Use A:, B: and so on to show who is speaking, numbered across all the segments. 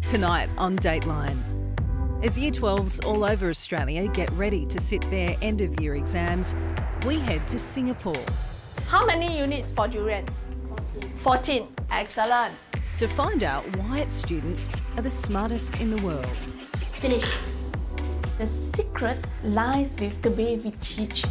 A: Tonight on Dateline. As Year 12s all over Australia get ready to sit their end-of-year exams, we head to Singapore.
B: How many units for durians? 14. Excellent.
A: To find out why its students are the smartest in the world.
C: Finish.
B: The secret lies with the way we teach.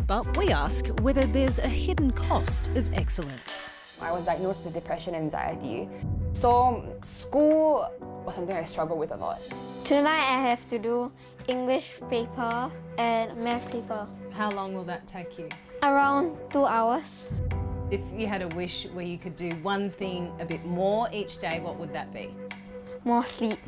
A: But we ask whether there's a hidden cost of excellence.
D: I was diagnosed with depression and anxiety. So school was something I struggled with a lot.
C: Tonight I have to do English paper and math paper.
E: How long will that take you?
C: Around 2 hours.
E: If you had a wish where you could do one thing a bit more each day, what would that be?
C: More sleep.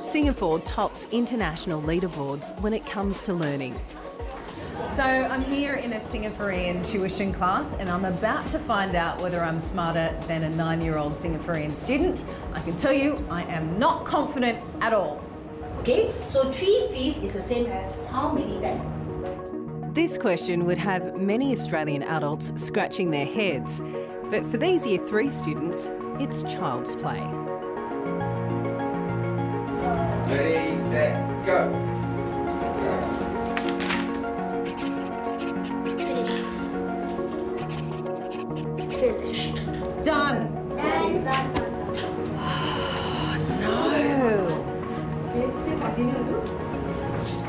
A: Singapore tops international leaderboards when it comes to learning.
E: So I'm here in a Singaporean tuition class and I'm about to find out whether I'm smarter than a 9-year-old Singaporean student. I can tell you I am not confident at all.
F: Okay, so 3/5 is the same as how many then?
A: This question would have many Australian adults scratching their heads, but for these Year 3 students, it's child's play.
G: Ready, set, go.
C: Finish.
E: Done!
C: Done.
F: Still continue to do?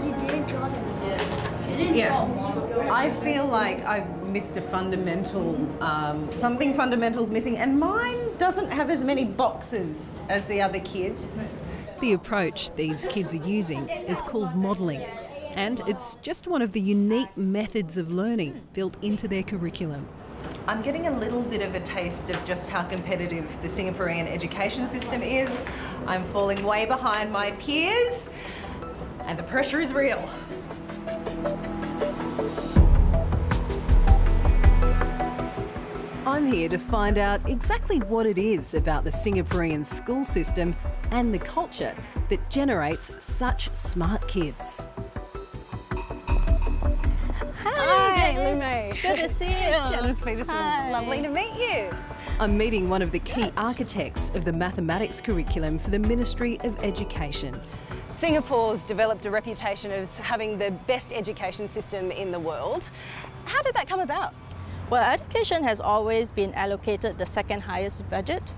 C: You didn't draw them.
E: Yeah. I feel like I've missed a fundamental, something fundamental's missing, and mine doesn't have as many boxes as the other kids.
A: The approach these kids are using is called modelling, and it's just one of the unique methods of learning built into their curriculum.
E: I'm getting a little bit of a taste of just how competitive the Singaporean education system is. I'm falling way behind my peers, and the pressure is real.
A: I'm here to find out exactly what it is about the Singaporean school system and the culture that generates such smart kids.
E: Hi, Lume.
A: Good to see you.
E: Janice Peterson, lovely to meet you.
A: I'm meeting one of the key architects of the mathematics curriculum for the Ministry of Education.
E: Singapore's developed a reputation as having the best education system in the world. How did that come about?
H: Well, education has always been allocated the second highest budget.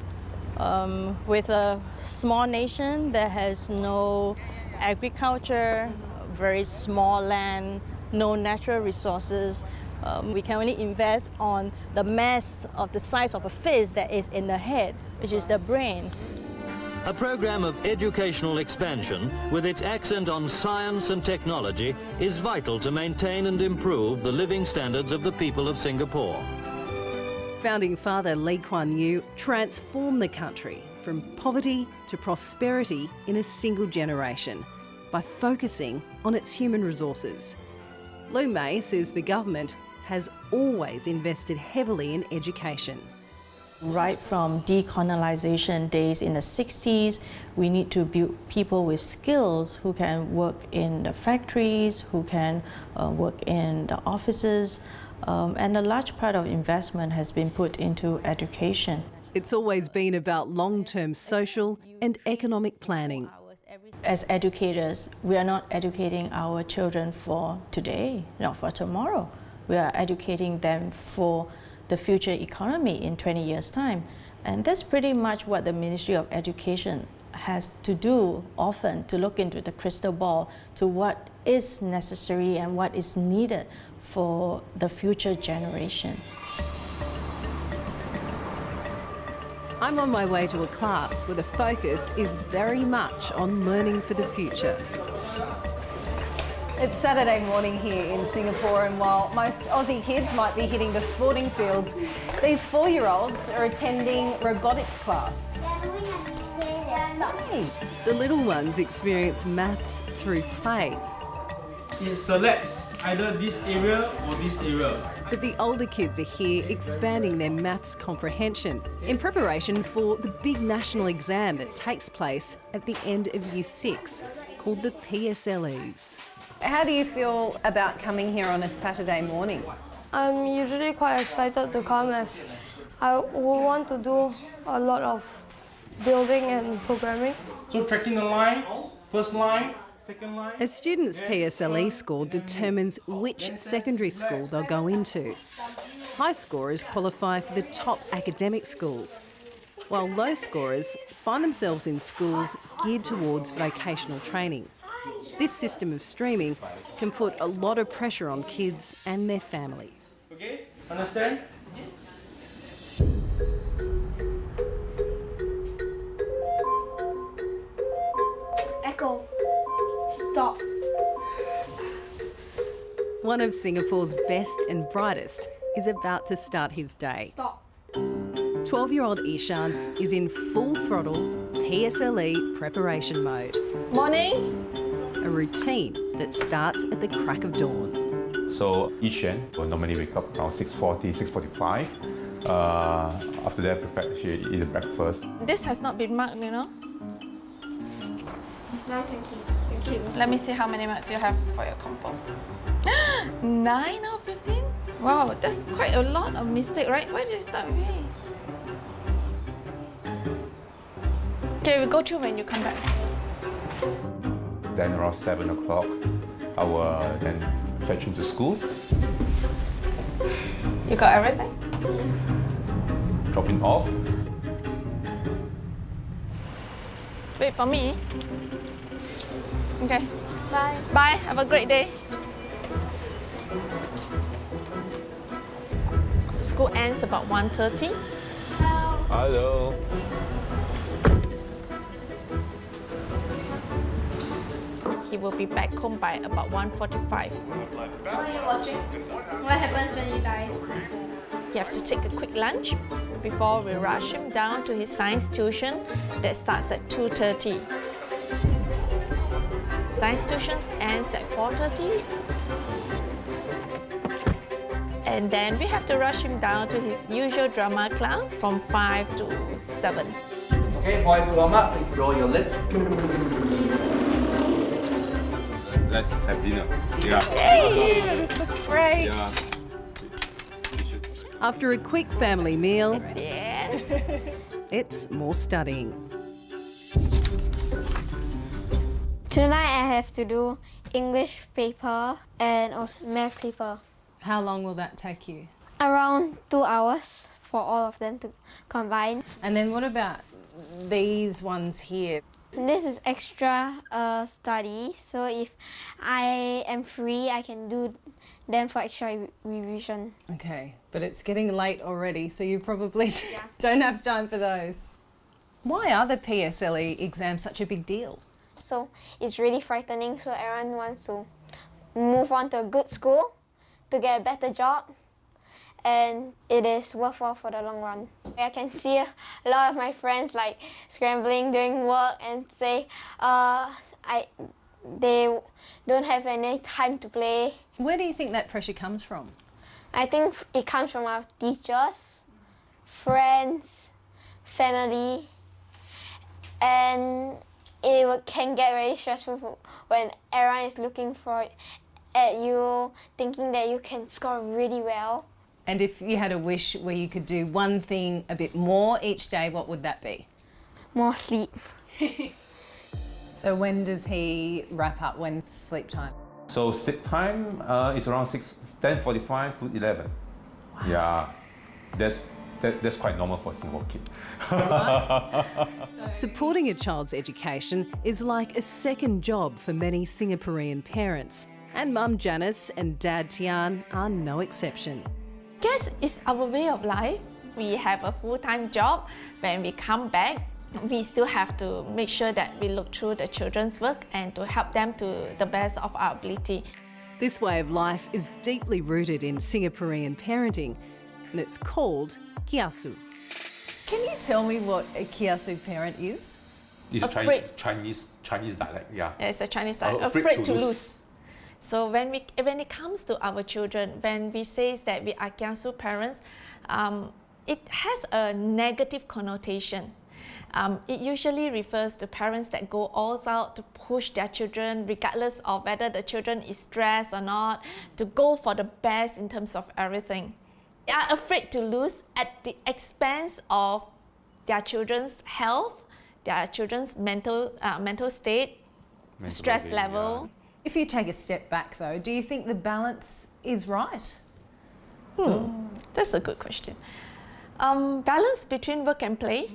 H: With a small nation that has no agriculture, very small land, no natural resources, we can only invest on the mass of the size of a fist that is in the head, which is the brain.
I: A program of educational expansion with its accent on science and technology is vital to maintain and improve the living standards of the people of Singapore.
A: Founding father Lee Kuan Yew transformed the country from poverty to prosperity in a single generation by focusing on its human resources. Lou May says the government has always invested heavily in education.
H: Right from decolonization days in the 60s, we need to build people with skills who can work in the factories, who can work in the offices, and a large part of investment has been put into education.
A: It's always been about long-term social and economic planning.
H: As educators, we are not educating our children for today, not for tomorrow. We are educating them for the future economy in 20 years' time. And that's pretty much what the Ministry of Education has to do often, to look into the crystal ball to what is necessary and what is needed for the future generation.
A: I'm on my way to a class where the focus is very much on learning for the future.
E: It's Saturday morning here in Singapore, and while most Aussie kids might be hitting the sporting fields, these 4-year-olds are attending robotics class.
A: Hey, the little ones experience maths through play.
J: It selects either this area or this area.
A: But the older kids are here expanding their maths comprehension in preparation for the big national exam that takes place at the end of Year 6, called the PSLEs.
E: How do you feel about coming here on a Saturday morning?
J: I'm usually quite excited to come as I will want to do a lot of building and programming.
K: So tracking the line, first line, second line.
A: A student's PSLE score determines which secondary school they'll go into. High scorers qualify for the top academic schools, while low scorers find themselves in schools geared towards vocational training. This system of streaming can put a lot of pressure on kids and their families.
K: Okay, understand?
J: Echo. Stop.
A: One of Singapore's best and brightest is about to start his day.
J: Stop.
A: 12-year-old Ishan is in full throttle PSLE preparation mode.
B: Morning.
A: A routine that starts at the crack of dawn.
L: So Ishan will normally wake up around 6:40, 6:45. After that, she eat the breakfast.
B: This has not been marked, you know.
J: No, thank you.
B: Thank you. Let me see how many marks you have for your compo. 9 out of 15? Wow, that's quite a lot of mistake, right? Why did you start with A? Okay, we'll go through when you come back.
L: Then around 7 o'clock, I will then fetch him to school.
B: You got everything?
L: Drop him off.
B: Wait for me. Okay.
J: Bye.
B: Bye. Have a great day. School ends about 1:30.
L: Hello.
B: He will be back home by about 1:45.
J: What are you watching? What happens when you die?
B: You have to take a quick lunch before we rush him down to his science tuition that starts at 2:30. Science tuition ends at 4:30. And then we have to rush him down to his usual drama class from 5 to 7.
G: Okay, boys, warm up. Please roll your lip.
L: Let's have dinner. Yeah.
B: Hey, this looks great.
L: Yeah.
A: After a quick family meal,
B: Yeah.
A: it's more studying.
C: Tonight I have to do English paper and also math paper.
E: How long will that take you?
C: Around 2 hours for all of them to combine.
E: And then what about these ones here?
C: And this is extra study, so if I am free, I can do them for extra revision.
E: Okay, but it's getting late already, so you probably don't have time for those. Why are the PSLE exams such a big deal?
C: So it's really frightening, so everyone wants to move on to a good school to get a better job, and it is worthwhile for the long run. I can see a lot of my friends like scrambling, doing work, and say they don't have any time to play.
E: Where do you think that pressure comes from?
C: I think it comes from our teachers, friends, family, and it can get very stressful when everyone is looking at you, thinking that you can score really well.
E: And if you had a wish where you could do one thing a bit more each day, what would that be?
C: More sleep.
E: So when does he wrap up? When's sleep time?
L: So sleep time is around 10:45 to 11. Wow. Yeah, that's quite normal for a single kid.
A: Supporting a child's education is like a second job for many Singaporean parents, and Mum Janice and Dad Tian are no exception.
B: Guess it's our way of life. We have a full-time job. When we come back, we still have to make sure that we look through the children's work and to help them to the best of our ability.
A: This way of life is deeply rooted in Singaporean parenting, and it's called kiasu.
E: Can you tell me what a kiasu parent is?
L: It's a Chinese dialect, yeah.
B: Yeah, it's a Chinese side.
L: Afraid to lose.
B: So when it comes to our children, when we say that we are kiasu parents, it has a negative connotation. It usually refers to parents that go all out to push their children, regardless of whether the children is stressed or not, to go for the best in terms of everything. They are afraid to lose at the expense of their children's health, their children's mental state, stress level.
E: If you take a step back though, do you think the balance is right?
B: That's a good question. Balance between work and play,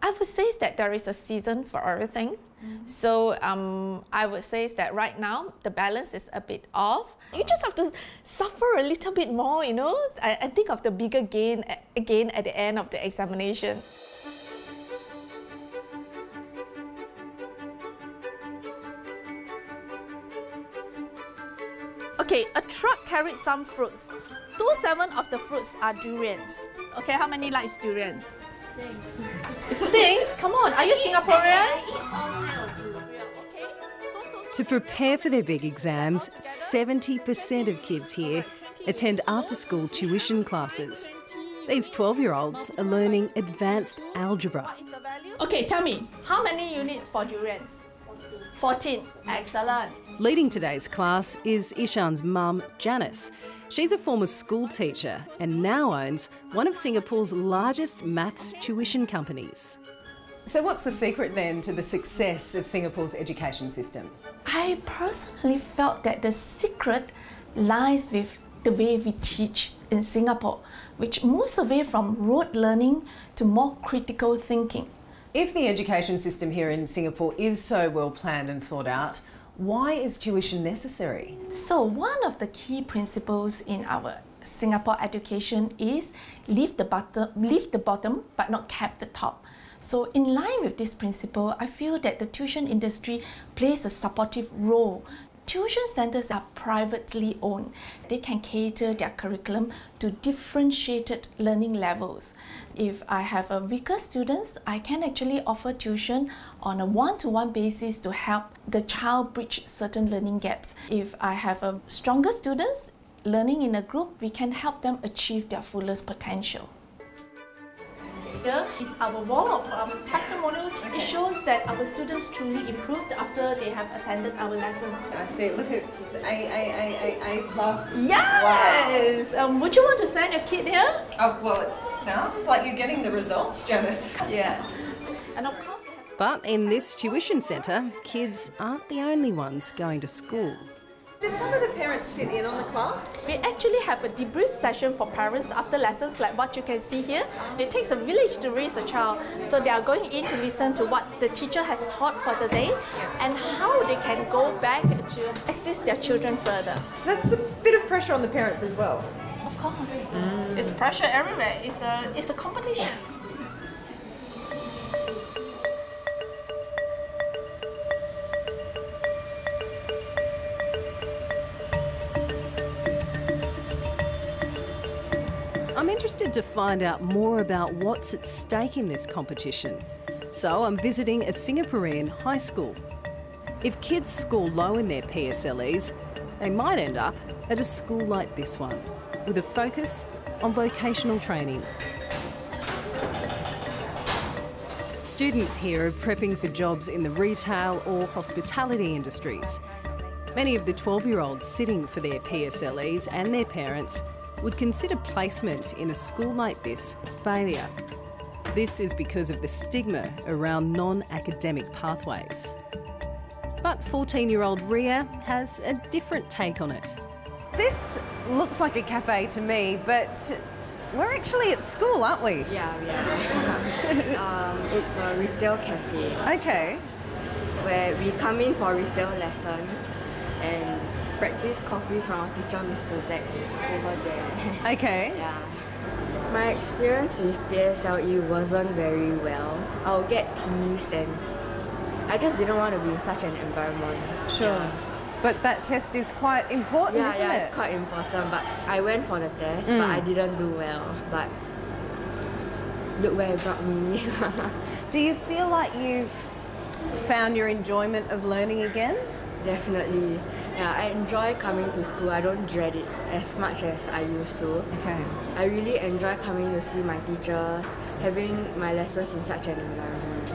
B: I would say that there is a season for everything. So I would say that right now the balance is a bit off. You just have to suffer a little bit more, you know, and think of the bigger gain again at the end of the examination. Okay, a truck carried some fruits. 2/7 of the fruits are durians. Okay, how many likes durians? It stinks? Come on, are you Singaporeans?
A: To prepare for their big exams, 70% of kids here attend after-school tuition classes. These 12-year-olds are learning advanced algebra.
B: Okay, tell me, how many units for durians? 14. Excellent.
A: Leading today's class is Ishan's mum, Janice. She's a former school teacher and now owns one of Singapore's largest maths tuition companies.
E: So what's the secret then to the success of Singapore's education system?
B: I personally felt that the secret lies with the way we teach in Singapore, which moves away from rote learning to more critical thinking.
E: If the education system here in Singapore is so well planned and thought out, why is tuition necessary?
B: So one of the key principles in our Singapore education is leave the bottom but not cap the top. So in line with this principle, I feel that the tuition industry plays a supportive role. Tuition centres are privately owned. They can cater their curriculum to differentiated learning levels. If I have a weaker students, I can actually offer tuition on a one-to-one basis to help the child bridge certain learning gaps. If I have a stronger students learning in a group, we can help them achieve their fullest potential. Here is our wall of testimonials. It shows that our students truly improved after they have attended our lessons.
E: I see. Look at A plus.
B: Yes!
E: Wow.
B: Would you want to send your kid here?
E: Oh, well, it sounds like you're getting the results, Janice.
B: Yeah. And of course, we have...
A: But in this tuition centre, kids aren't the only ones going to school.
E: Do some of the parents sit in on the class?
B: We actually have a debrief session for parents after lessons like what you can see here. It takes a village to raise a child. So they are going in to listen to what the teacher has taught for the day and how they can go back to assist their children further.
E: So that's a bit of pressure on the parents as well.
B: Of course. It's pressure everywhere. It's a competition.
A: I'm interested to find out more about what's at stake in this competition. So I'm visiting a Singaporean high school. If kids score low in their PSLEs, they might end up at a school like this one, with a focus on vocational training. Students here are prepping for jobs in the retail or hospitality industries. Many of the 12-year-olds sitting for their PSLEs and their parents would consider placement in a school like this a failure. This is because of the stigma around non-academic pathways. But 14-year-old Ria has a different take on it.
E: This looks like a cafe to me, but we're actually at school, aren't we?
M: Yeah, we are. It's a retail cafe.
E: Okay.
M: Where we come in for retail lessons and practice coffee from our teacher, Mr. Zack, over there.
E: Okay.
M: Yeah. My experience with PSLE wasn't very well. I'll get teased and I just didn't want to be in such an environment.
E: Sure.
M: Yeah.
E: But that test is quite important, isn't it?
M: Yeah, it's quite important. But I went for the test, but I didn't do well. But look where it brought me.
E: Do you feel like you've found your enjoyment of learning again?
M: Definitely. Yeah, I enjoy coming to school. I don't dread it as much as I used to.
A: Okay.
M: I really enjoy coming to see my teachers, having my lessons in such an environment.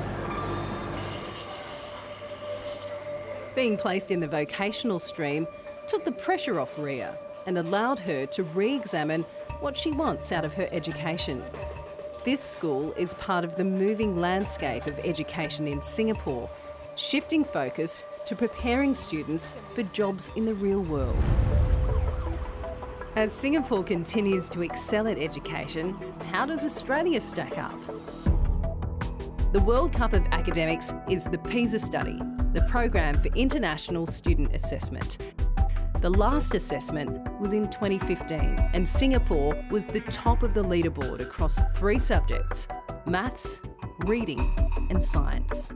A: Being placed in the vocational stream took the pressure off Ria and allowed her to re-examine what she wants out of her education. This school is part of the moving landscape of education in Singapore, shifting focus to preparing students for jobs in the real world. As Singapore continues to excel at education, how does Australia stack up? The World Cup of Academics is the PISA study, the program for international student assessment. The last assessment was in 2015 and Singapore was the top of the leaderboard across 3 subjects: maths, reading and science.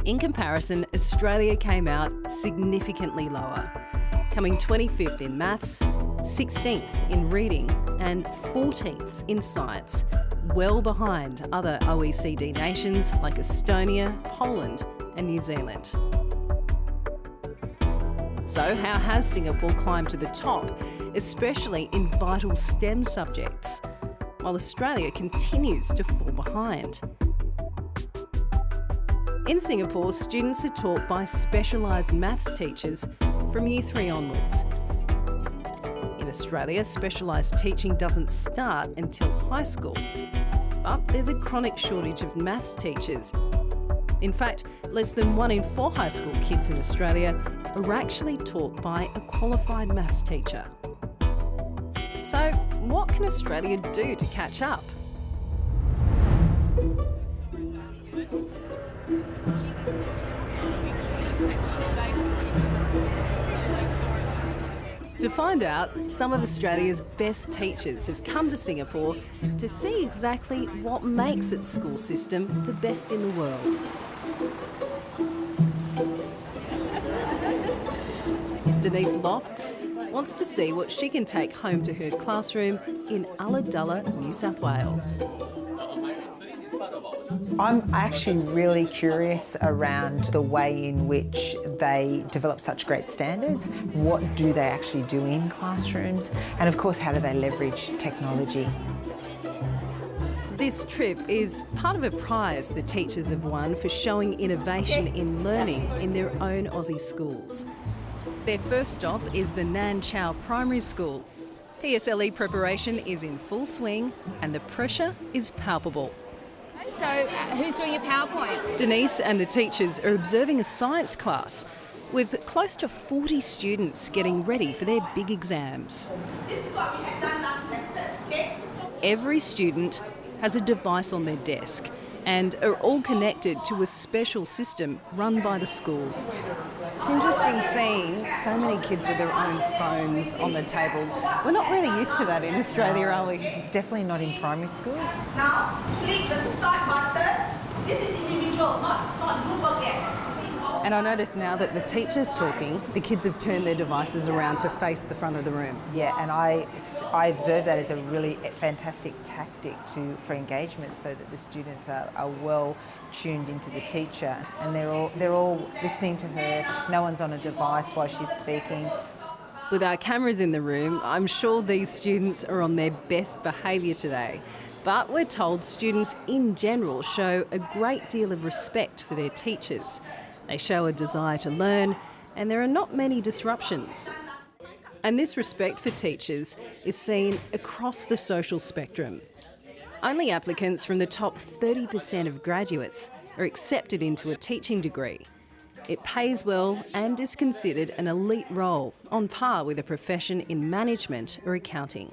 A: In comparison, Australia came out significantly lower, coming 25th in maths, 16th in reading and 14th in science, well behind other OECD nations like Estonia, Poland and New Zealand. So how has Singapore climbed to the top, especially in vital STEM subjects, while Australia continues to fall behind? In Singapore, students are taught by specialised maths teachers from Year 3 onwards. In Australia, specialised teaching doesn't start until high school, but there's a chronic shortage of maths teachers. In fact, less than 1 in 4 high school kids in Australia are actually taught by a qualified maths teacher. So, what can Australia do to catch up? To find out, some of Australia's best teachers have come to Singapore to see exactly what makes its school system the best in the world. Denise Lofts wants to see what she can take home to her classroom in Ulladulla, New South Wales.
N: I'm actually really curious around the way in which they develop such great standards. What do they actually do in classrooms? And of course, how do they leverage technology?
A: This trip is part of a prize the teachers have won for showing innovation in learning in their own Aussie schools. Their first stop is the Nan Chau Primary School. PSLE preparation is in full swing and the pressure is palpable.
O: So, who's doing your PowerPoint?
A: Denise and the teachers are observing a science class with close to 40 students getting ready for their big exams.
F: This is what we have done last lesson, okay?
A: Every student has a device on their desk and are all connected to a special system run by the school.
E: It's interesting seeing so many kids with their own phones on the table. We're not really used to that in Australia, are we?
N: Definitely not in primary school.
F: Now, click the start button. This is individual, not group work yet.
E: And I notice now that the teacher's talking, the kids have turned their devices around to face the front of the room.
N: Yeah, and I observe that as a really fantastic tactic for engagement, so that the students are well tuned into the teacher and they're all listening to her. No one's on a device while she's speaking.
A: With our cameras in the room, I'm sure these students are on their best behaviour today. But we're told students in general show a great deal of respect for their teachers. They show a desire to learn, and there are not many disruptions. And this respect for teachers is seen across the social spectrum. Only applicants from the top 30% of graduates are accepted into a teaching degree. It pays well and is considered an elite role, on par with a profession in management or accounting.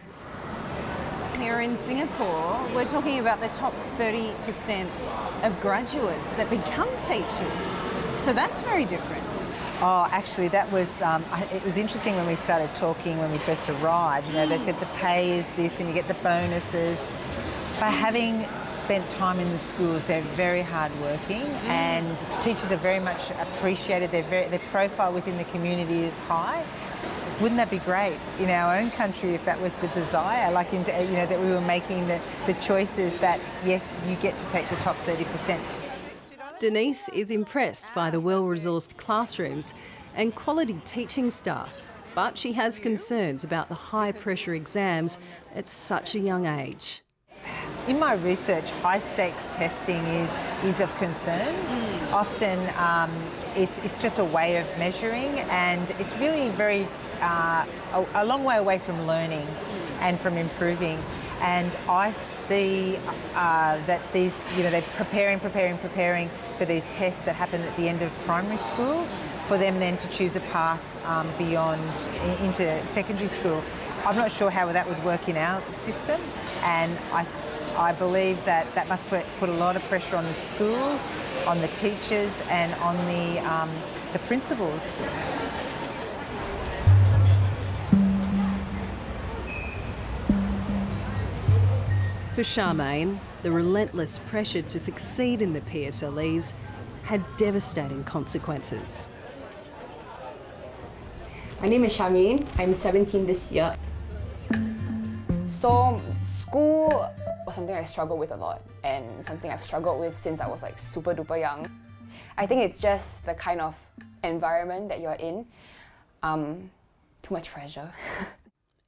E: Here in Singapore, we're talking about the top 30% of graduates that become teachers. So that's very different.
N: Oh, actually, that was, it was interesting when we started talking when we first arrived. You know, they said the pay is this and you get the bonuses. By having spent time in the schools, they're very hardworking and teachers are very much appreciated. Their profile within the community is high. Wouldn't that be great in our own country if that was the desire, like that we were making the choices that, yes, you get to take the top 30%.
A: Denise is impressed by the well-resourced classrooms and quality teaching staff. But she has concerns about the high-pressure exams at such a young age.
N: In my research, high-stakes testing is of concern. Often it's just a way of measuring, and it's really a long way away from learning and from improving. And I see that they're preparing for these tests that happen at the end of primary school, for them then to choose a path beyond into secondary school. I'm not sure how that would work in our system, and I believe that must put a lot of pressure on the schools, on the teachers, and on the principals.
A: For Charmaine, the relentless pressure to succeed in the PSLEs had devastating consequences.
D: My name is Charmaine. I'm 17 this year. So school was something I struggled with a lot, and something I've struggled with since I was like super duper young. I think it's just the kind of environment that you're in. Too much pressure.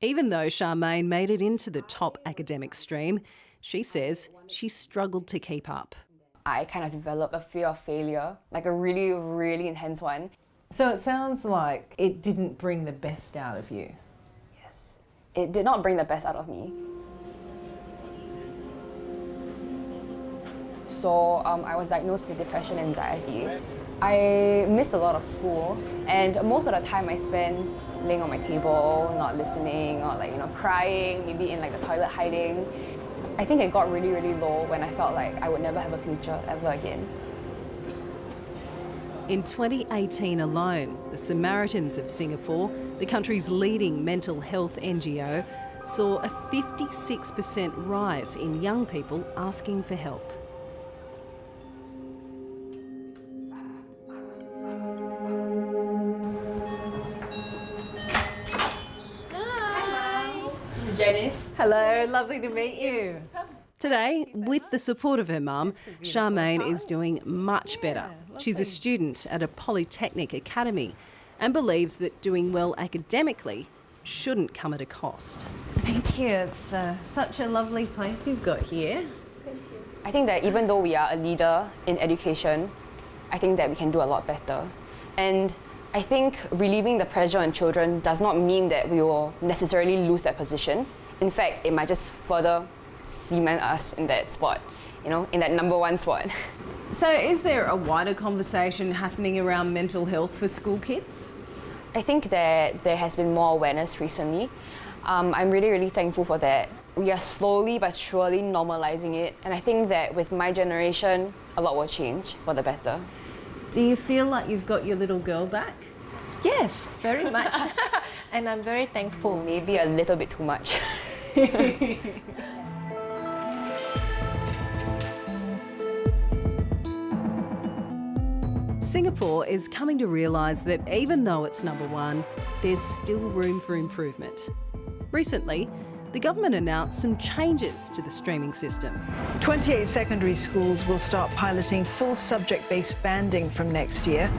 A: Even though Charmaine made it into the top academic stream, she says she struggled to keep up.
D: I kind of developed a fear of failure, like a really, really intense one.
E: So it sounds like it didn't bring the best out of you.
D: Yes, it did not bring the best out of me. So I was diagnosed with depression and anxiety. I missed a lot of school, and most of the time I spent laying on my table, not listening, or crying, maybe in the toilet hiding. I think it got really, really low when I felt like I would never have a future ever again.
A: In 2018 alone, the Samaritans of Singapore, the country's leading mental health NGO, saw a 56% rise in young people asking for help.
D: Janice.
E: Hello, lovely to meet you.
A: Today, with the support of her mum, Charmaine is doing much better. She's a student at a polytechnic academy and believes that doing well academically shouldn't come at a cost.
E: Thank you. It's such a lovely place you've got here.
D: I think that even though we are a leader in education, I think that we can do a lot better. And I think relieving the pressure on children does not mean that we will necessarily lose that position. In fact, it might just further cement us in that spot, in that number one spot.
E: So is there a wider conversation happening around mental health for school kids?
D: I think that there has been more awareness recently. I'm really, really thankful for that. We are slowly but surely normalizing it, and I think that with my generation, a lot will change for the better.
E: Do you feel like you've got your little girl back?
H: Yes, very much. And I'm very thankful.
D: Maybe a little bit too much.
A: Singapore is coming to realise that even though it's number one, there's still room for improvement. Recently, the government announced some changes to the streaming system.
P: 28 secondary schools will start piloting full subject-based banding from next year.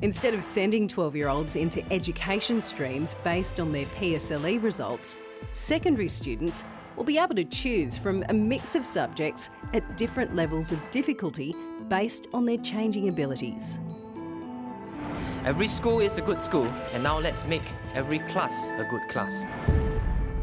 A: Instead of sending 12-year-olds into education streams based on their PSLE results, secondary students will be able to choose from a mix of subjects at different levels of difficulty based on their changing abilities.
Q: Every school is a good school, and now let's make every class a good class.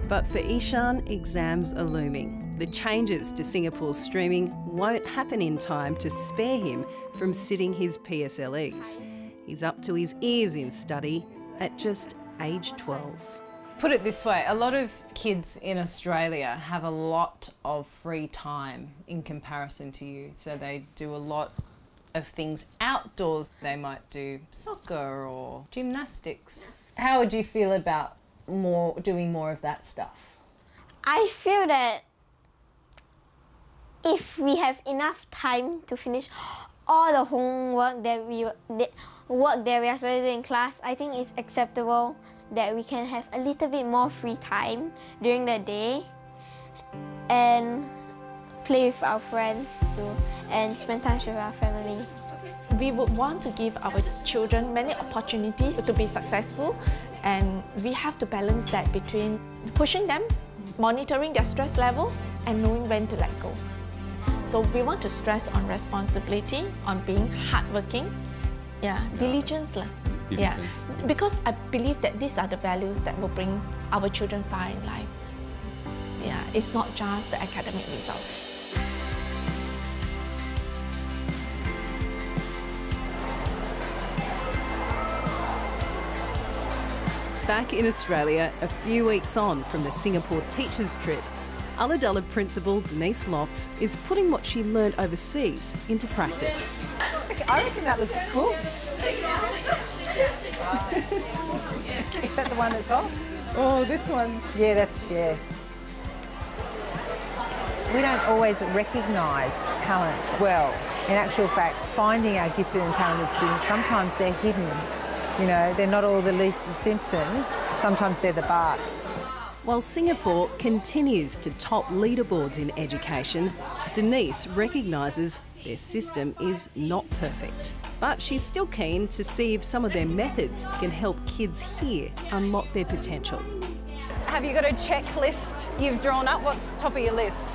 A: But for Ishan, exams are looming. The changes to Singapore's streaming won't happen in time to spare him from sitting his PSLEs. He's up to his ears in study at just age 12.
E: Put it this way, a lot of kids in Australia have a lot of free time in comparison to you. So they do a lot of things outdoors. They might do soccer or gymnastics. How would you feel about doing more of that stuff?
C: I feel that if we have enough time to finish all the homework that we are supposed to do in class, I think it's acceptable that we can have a little bit more free time during the day and play with our friends too and spend time with our family.
B: We would want to give our children many opportunities to be successful, and we have to balance that between pushing them, monitoring their stress level, and knowing when to let go. So we want to stress on responsibility, on being hardworking, diligence. Yeah, because I believe that these are the values that will bring our children far in life. Yeah, it's not just the academic results.
A: Back in Australia, a few weeks on from the Singapore teachers' trip, Ulladulla principal Denise Lofts is putting what she learnt overseas into practice.
N: I reckon that looks cool. Is that the one that's off?
E: Oh, this one's...
N: Yeah. We don't always recognise talent well. In actual fact, finding our gifted and talented students, sometimes they're hidden. You know, they're not all the Lisa Simpsons, sometimes they're the Barts.
A: While Singapore continues to top leaderboards in education, Denise recognises their system is not perfect. But she's still keen to see if some of their methods can help kids here unlock their potential.
E: Have you got a checklist you've drawn up? What's top of your list?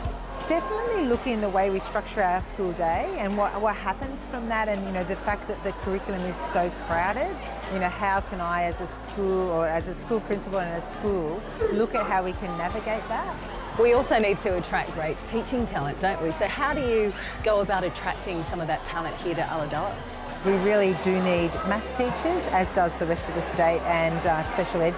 N: Definitely look in the way we structure our school day and what happens from that, and you know, the fact that the curriculum is so crowded. You know, how can I as a school or as a school principal in a school look at how we can navigate that?
E: We also need to attract great teaching talent, don't we? So how do you go about attracting some of that talent here to Ulladulla?
N: We really do need maths teachers, as does the rest of the state, and special ed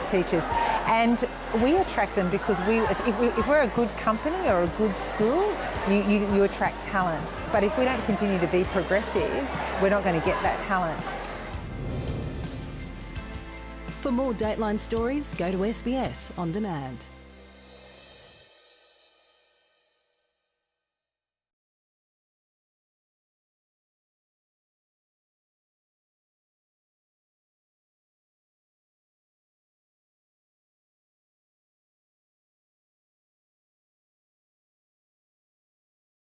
N: teachers. And we attract them because if we're a good company or a good school, you attract talent. But if we don't continue to be progressive, we're not going to get that talent.
A: For more Dateline stories, go to SBS On Demand.